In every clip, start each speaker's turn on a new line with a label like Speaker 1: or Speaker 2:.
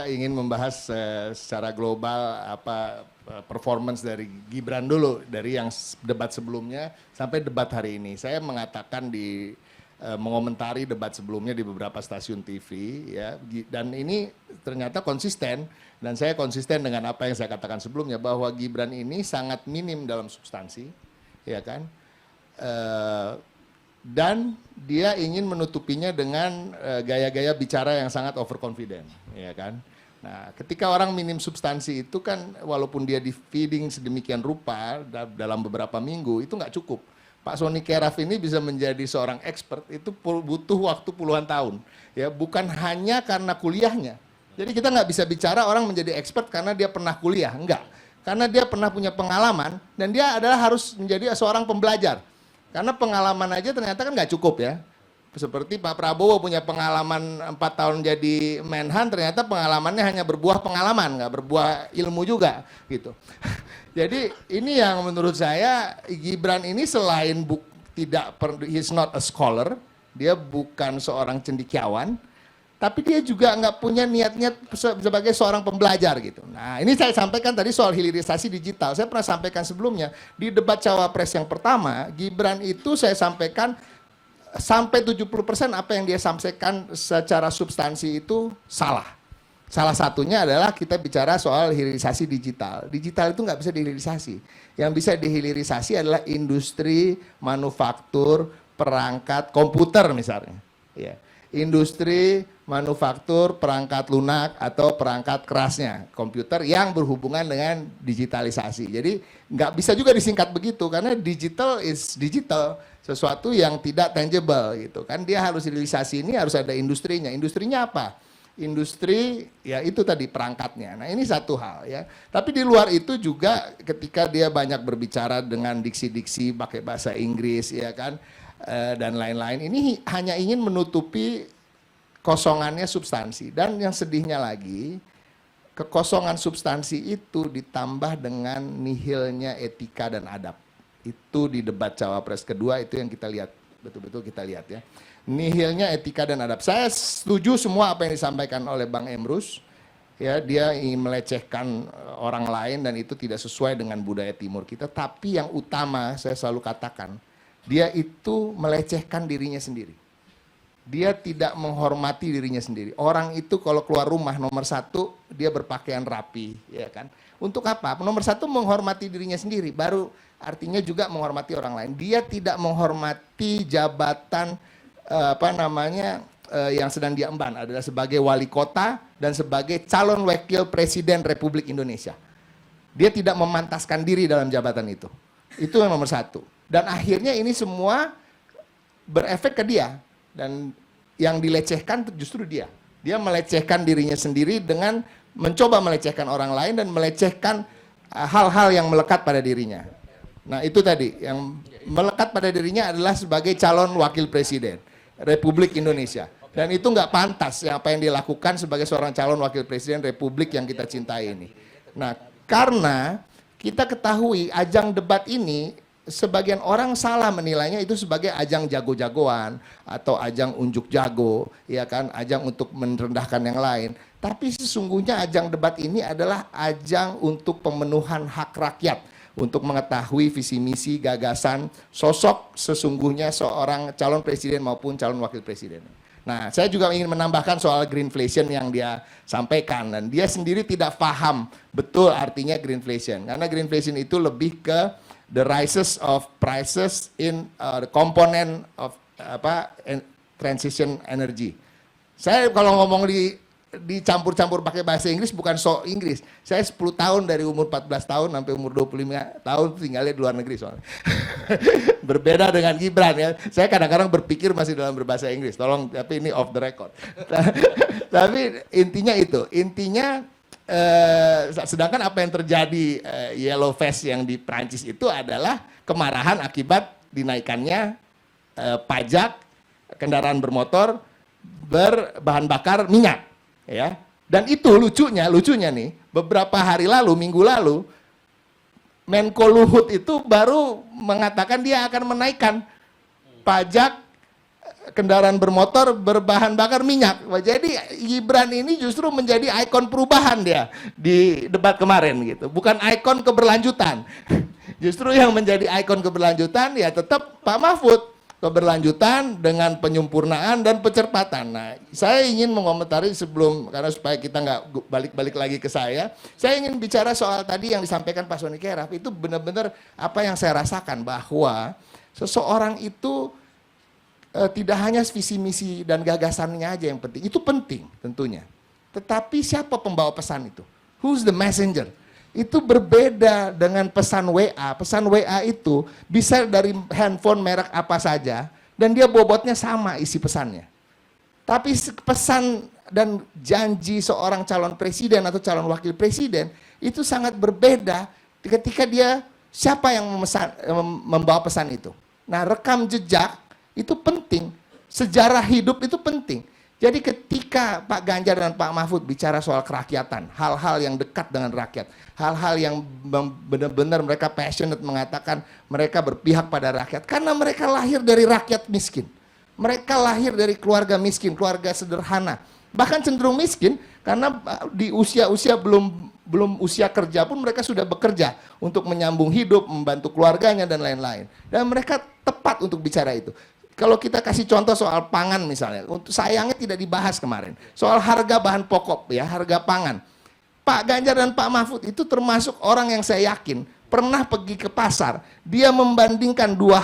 Speaker 1: ingin membahas secara global performance dari Gibran dulu dari yang debat sebelumnya sampai debat hari ini. Saya mengatakan mengomentari debat sebelumnya di beberapa stasiun TV ya, dan ini ternyata konsisten, dan saya konsisten dengan apa yang saya katakan sebelumnya bahwa Gibran ini sangat minim dalam substansi, ya kan, dan dia ingin menutupinya dengan gaya-gaya bicara yang sangat overconfident, ya kan. Nah, ketika orang minim substansi itu kan walaupun dia di feeding sedemikian rupa dalam beberapa minggu itu nggak cukup. Pak Sony Keraf ini bisa menjadi seorang expert itu butuh waktu puluhan tahun, ya, bukan hanya karena kuliahnya. Jadi kita nggak bisa bicara orang menjadi expert karena dia pernah kuliah, enggak. Karena dia pernah punya pengalaman dan dia adalah harus menjadi seorang pembelajar. Karena pengalaman aja ternyata kan nggak cukup ya. Seperti Pak Prabowo punya pengalaman 4 tahun jadi Menhan, ternyata pengalamannya hanya berbuah pengalaman, nggak berbuah ilmu juga gitu. Jadi ini yang menurut saya Gibran ini selain he's not a scholar, dia bukan seorang cendekiawan, tapi dia juga nggak punya niat-niat sebagai seorang pembelajar gitu. Nah ini saya sampaikan tadi soal hilirisasi digital, saya pernah sampaikan sebelumnya di debat cawapres yang pertama, Gibran itu saya sampaikan sampai 70% apa yang dia sampaikan secara substansi itu salah. Salah satunya adalah kita bicara soal hilirisasi digital. Digital itu nggak bisa dihilirisasi. Yang bisa dihilirisasi adalah industri, manufaktur, perangkat komputer misalnya. Ya. Industri, manufaktur, perangkat lunak atau perangkat kerasnya komputer yang berhubungan dengan digitalisasi. Jadi nggak bisa juga disingkat begitu karena digital is digital, sesuatu yang tidak tangible gitu kan. Dia harus hilirisasi ini harus ada industrinya. Industrinya apa? Industri ya itu tadi perangkatnya. Nah ini satu hal ya. Tapi di luar itu juga ketika dia banyak berbicara dengan diksi-diksi pakai bahasa Inggris ya kan dan lain-lain, ini hanya ingin menutupi kosongannya substansi. Dan yang sedihnya lagi, kekosongan substansi itu ditambah dengan nihilnya etika dan adab. Itu di debat cawapres kedua itu yang kita lihat, betul-betul kita lihat ya. Nihilnya etika dan adab. Saya setuju semua apa yang disampaikan oleh Bang Emrus. Ya, dia ingin melecehkan orang lain dan itu tidak sesuai dengan budaya timur kita. Tapi yang utama saya selalu katakan, dia itu melecehkan dirinya sendiri. Dia tidak menghormati dirinya sendiri. Orang itu kalau keluar rumah nomor satu dia berpakaian rapi, ya kan? Untuk apa? Nomor satu menghormati dirinya sendiri. Baru artinya juga menghormati orang lain. Dia tidak menghormati jabatan yang sedang dia emban adalah sebagai wali kota dan sebagai calon wakil presiden Republik Indonesia. Dia tidak memantaskan diri dalam jabatan itu. Itu yang nomor satu. Dan akhirnya ini semua berefek ke dia. Dan yang dilecehkan justru dia. Dia melecehkan dirinya sendiri dengan mencoba melecehkan orang lain dan melecehkan hal-hal yang melekat pada dirinya. Nah itu tadi, yang melekat pada dirinya adalah sebagai calon wakil presiden Republik Indonesia. Dan itu nggak pantas ya, apa yang dilakukan sebagai seorang calon wakil presiden Republik yang kita cintai ini. Nah, karena kita ketahui ajang debat ini, sebagian orang salah menilainya itu sebagai ajang jago-jagoan atau ajang unjuk jago, ya kan, ajang untuk merendahkan yang lain. Tapi sesungguhnya ajang debat ini adalah ajang untuk pemenuhan hak rakyat, untuk mengetahui visi misi, gagasan, sosok sesungguhnya seorang calon presiden maupun calon wakil presiden. Nah, saya juga ingin menambahkan soal greenflation yang dia sampaikan, dan dia sendiri tidak paham betul artinya greenflation, karena greenflation itu lebih ke the rises of prices in the component of transition energy. Saya kalau ngomong dicampur-campur pakai bahasa Inggris bukan so Inggris. Saya 10 tahun dari umur 14 tahun sampai umur 25 tahun tinggalnya di luar negeri soalnya. Berbeda dengan Gibran ya. Saya kadang-kadang berpikir masih dalam berbahasa Inggris. Tolong, tapi ini off the record. Tapi intinya itu. Intinya sedangkan apa yang terjadi yellow vest yang di Prancis itu adalah kemarahan akibat dinaikannya pajak kendaraan bermotor berbahan bakar minyak. Ya, dan itu lucunya nih, beberapa hari lalu, minggu lalu, Menko Luhut itu baru mengatakan dia akan menaikkan pajak kendaraan bermotor berbahan bakar minyak. Jadi Gibran ini justru menjadi ikon perubahan dia di debat kemarin gitu. Bukan ikon keberlanjutan. Justru yang menjadi ikon keberlanjutan ya tetap Pak Mahfud. Keberlanjutan dengan penyempurnaan dan percepatan. Nah, saya ingin mengomentari sebelum, karena supaya kita nggak balik-balik lagi ke saya ingin bicara soal tadi yang disampaikan Pak Soni Keraf. Itu benar-benar apa yang saya rasakan, bahwa seseorang itu tidak hanya visi misi dan gagasannya aja yang penting, itu penting tentunya. Tetapi siapa pembawa pesan itu? Who's the messenger? Itu berbeda dengan pesan WA. Pesan WA itu bisa dari handphone merek apa saja dan dia bobotnya sama isi pesannya. Tapi pesan dan janji seorang calon presiden atau calon wakil presiden itu sangat berbeda ketika dia siapa yang membawa pesan itu. Nah, rekam jejak itu penting, sejarah hidup itu penting. Jadi ketika Pak Ganjar dan Pak Mahfud bicara soal kerakyatan, hal-hal yang dekat dengan rakyat, hal-hal yang benar-benar mereka passionate mengatakan mereka berpihak pada rakyat, karena mereka lahir dari rakyat miskin. Mereka lahir dari keluarga miskin, keluarga sederhana. Bahkan cenderung miskin karena di usia-usia belum usia kerja pun mereka sudah bekerja untuk menyambung hidup, membantu keluarganya dan lain-lain. Dan mereka tepat untuk bicara itu. Kalau kita kasih contoh soal pangan misalnya, sayangnya tidak dibahas kemarin. Soal harga bahan pokok ya, harga pangan. Pak Ganjar dan Pak Mahfud itu termasuk orang yang saya yakin pernah pergi ke pasar, dia membandingkan dua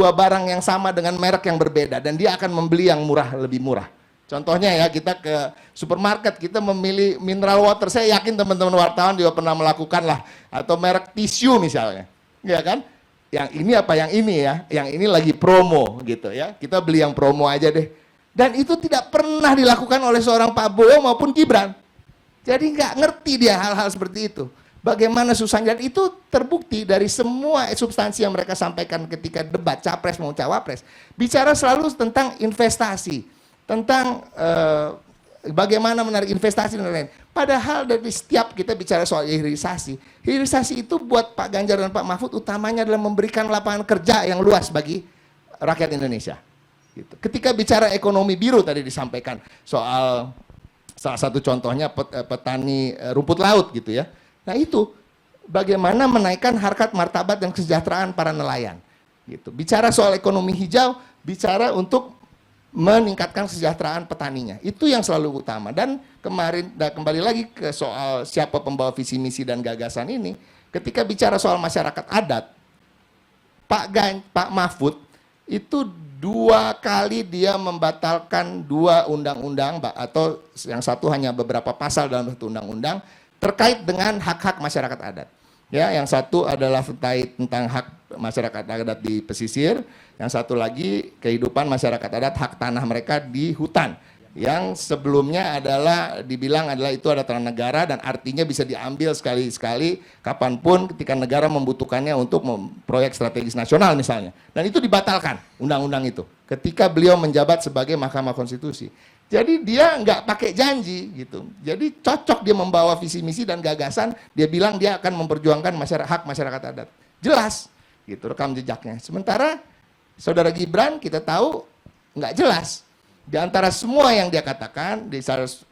Speaker 1: barang yang sama dengan merek yang berbeda dan dia akan membeli yang lebih murah. Contohnya ya, kita ke supermarket, kita memilih mineral water. Saya yakin teman-teman wartawan juga pernah melakukan lah, atau merek tisu misalnya. Ya kan? Yang ini apa yang ini ya, yang ini lagi promo gitu ya, kita beli yang promo aja deh. Dan itu tidak pernah dilakukan oleh seorang Pak Prabowo maupun Gibran. Jadi nggak ngerti dia hal-hal seperti itu. Bagaimana susahnya, dan itu terbukti dari semua substansi yang mereka sampaikan ketika debat capres mau cawapres. Bicara selalu tentang investasi, tentang bagaimana menarik investasi dan lain-lain. Padahal dari setiap kita bicara soal hilirisasi itu buat Pak Ganjar dan Pak Mahfud utamanya adalah memberikan lapangan kerja yang luas bagi rakyat Indonesia. Gitu. Ketika bicara ekonomi biru tadi disampaikan soal salah satu contohnya petani rumput laut gitu ya. Nah itu bagaimana menaikkan harkat martabat dan kesejahteraan para nelayan. Gitu. Bicara soal ekonomi hijau, bicara untuk meningkatkan kesejahteraan petaninya. Itu yang selalu utama. Dan kembali lagi ke soal siapa pembawa visi misi dan gagasan ini, ketika bicara soal masyarakat adat, Pak Mahfud itu 2 kali dia membatalkan 2 undang-undang, atau yang satu hanya beberapa pasal dalam satu undang-undang terkait dengan hak-hak masyarakat adat. Ya, yang satu adalah terkait tentang hak masyarakat adat di pesisir, yang satu lagi kehidupan masyarakat adat, hak tanah mereka di hutan. Yang sebelumnya dibilang itu ada tanah negara dan artinya bisa diambil sekali-sekali kapanpun ketika negara membutuhkannya untuk proyek strategis nasional misalnya. Dan itu dibatalkan undang-undang itu ketika beliau menjabat sebagai Mahkamah Konstitusi. Jadi dia nggak pakai janji gitu. Jadi cocok dia membawa visi misi dan gagasan. Dia bilang dia akan memperjuangkan hak masyarakat adat. Jelas gitu rekam jejaknya. Sementara saudara Gibran kita tahu nggak jelas. Di antara semua yang dia katakan,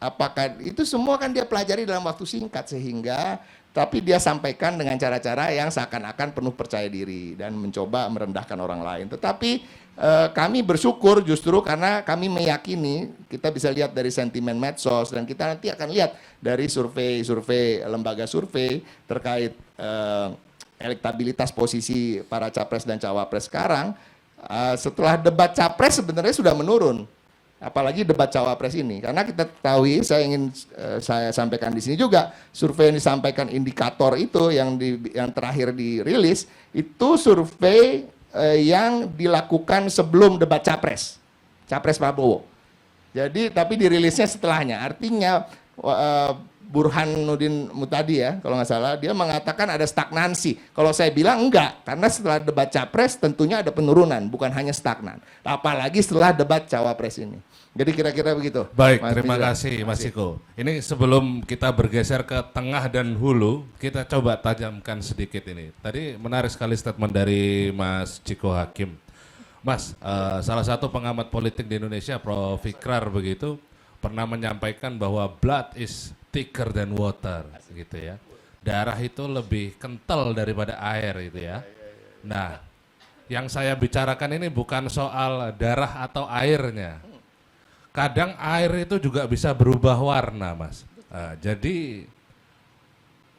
Speaker 1: apakah itu semua kan dia pelajari dalam waktu singkat sehingga, tapi dia sampaikan dengan cara-cara yang seakan-akan penuh percaya diri dan mencoba merendahkan orang lain. Tetapi kami bersyukur justru karena kami meyakini, kita bisa lihat dari sentimen medsos dan kita nanti akan lihat dari survei lembaga survei terkait elektabilitas posisi para capres dan cawapres sekarang. Setelah debat capres sebenarnya sudah menurun. Apalagi debat cawapres ini, karena kita ketahui, saya sampaikan di sini juga, survei yang disampaikan indikator itu yang terakhir dirilis itu survei yang dilakukan sebelum debat capres Prabowo. Jadi tapi dirilisnya setelahnya, artinya Burhanuddin Muhtadi ya, kalau nggak salah, dia mengatakan ada stagnansi. Kalau saya bilang enggak, karena setelah debat capres tentunya ada penurunan, bukan hanya stagnan. Apalagi setelah debat cawapres ini. Jadi kira-kira begitu.
Speaker 2: Baik, terima kasih Mas Ciko. Ini sebelum kita bergeser ke tengah dan hulu, kita coba tajamkan sedikit ini. Tadi menarik sekali statement dari Mas Ciko Hakim. Mas, salah satu pengamat politik di Indonesia, Prof. Fikrar begitu, pernah menyampaikan bahwa blood is thicker than water, gitu ya. Darah itu lebih kental daripada air, gitu ya. Nah, yang saya bicarakan ini bukan soal darah atau airnya. Kadang air itu juga bisa berubah warna, Mas. Jadi,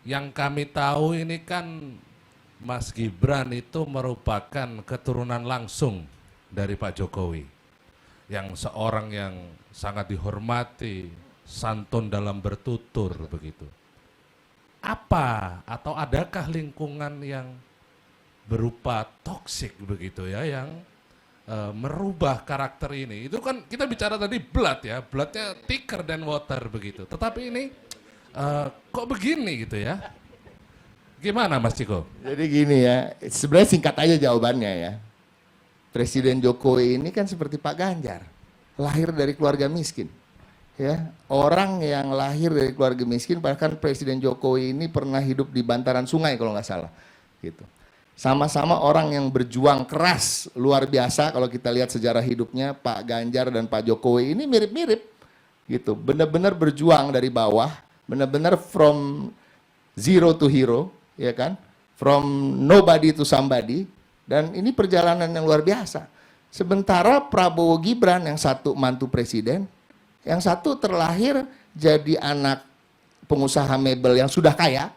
Speaker 2: yang kami tahu ini kan Mas Gibran itu merupakan keturunan langsung dari Pak Jokowi, yang seorang yang sangat dihormati, santun dalam bertutur begitu. Apa atau adakah lingkungan yang berupa toksik begitu ya, yang merubah karakter ini? Itu kan kita bicara tadi blood ya, bloodnya thicker than water begitu. Tetapi ini kok begini gitu ya? Gimana Mas Ciko?
Speaker 1: Jadi gini ya, sebenarnya singkat aja jawabannya ya. Presiden Jokowi ini kan seperti Pak Ganjar, lahir dari keluarga miskin. Ya, orang yang lahir dari keluarga miskin, bahkan Presiden Jokowi ini pernah hidup di bantaran sungai kalau nggak salah, gitu. Sama-sama orang yang berjuang keras luar biasa. Kalau kita lihat sejarah hidupnya Pak Ganjar dan Pak Jokowi ini mirip-mirip, gitu. Benar-benar berjuang dari bawah, benar-benar from zero to hero, ya kan? From nobody to somebody. Dan ini perjalanan yang luar biasa. Sementara Prabowo Gibran yang satu mantu presiden, yang satu terlahir jadi anak pengusaha mebel yang sudah kaya.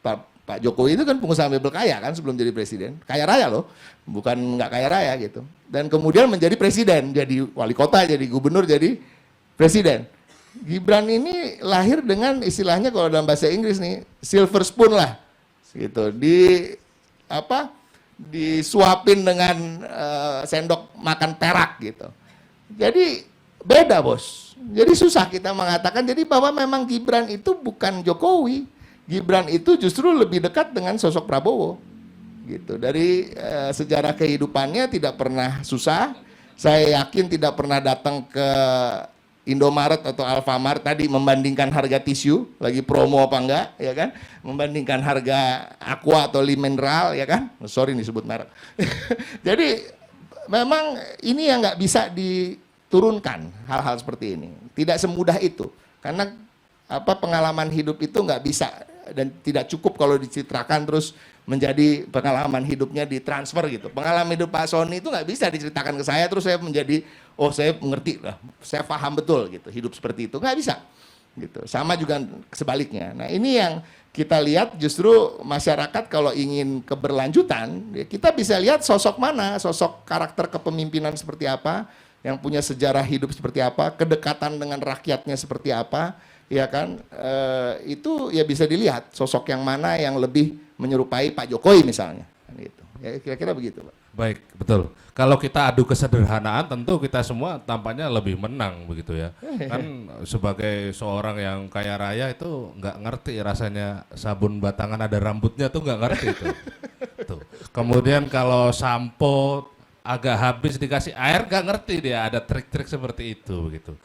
Speaker 1: Pak Jokowi itu kan pengusaha mebel kaya kan sebelum jadi presiden. Kaya raya loh, bukan nggak kaya raya gitu. Dan kemudian menjadi presiden, jadi wali kota, jadi gubernur, jadi presiden. Gibran ini lahir dengan istilahnya kalau dalam bahasa Inggris nih, silver spoon lah. Gitu. Disuapin dengan sendok makan perak gitu. Jadi beda bos. Jadi susah kita mengatakan jadi bahwa memang Gibran itu bukan Jokowi. Gibran itu justru lebih dekat dengan sosok Prabowo. Gitu. Dari sejarah kehidupannya tidak pernah susah. Saya yakin tidak pernah datang ke Indomaret atau Alfamart tadi membandingkan harga tisu lagi promo apa enggak, ya kan? Membandingkan harga Aqua atau Mineral, ya kan? Sorry nih sebut merek. Jadi memang ini yang nggak bisa diturunkan hal-hal seperti ini. Tidak semudah itu, karena pengalaman hidup itu nggak bisa dan tidak cukup kalau dicitrakan terus menjadi pengalaman hidupnya ditransfer gitu. Pengalaman hidup Pak Sony itu nggak bisa diceritakan ke saya terus saya menjadi oh saya mengerti lah, saya paham betul gitu hidup seperti itu, nggak bisa gitu. Sama juga sebaliknya. Nah ini yang kita lihat justru masyarakat kalau ingin keberlanjutan, ya kita bisa lihat sosok mana, sosok karakter kepemimpinan seperti apa, yang punya sejarah hidup seperti apa, kedekatan dengan rakyatnya seperti apa, ya kan? Itu ya bisa dilihat sosok yang mana yang lebih menyerupai Pak Jokowi misalnya, gitu. Ya kira-kira begitu, Pak.
Speaker 2: Baik, betul. Kalau kita adu kesederhanaan tentu kita semua tampaknya lebih menang begitu ya. Kan sebagai seorang yang kaya raya itu nggak ngerti rasanya sabun batangan ada rambutnya tuh nggak ngerti itu. Tuh. Kemudian kalau sampo agak habis dikasih air nggak ngerti dia ada trik-trik seperti itu begitu.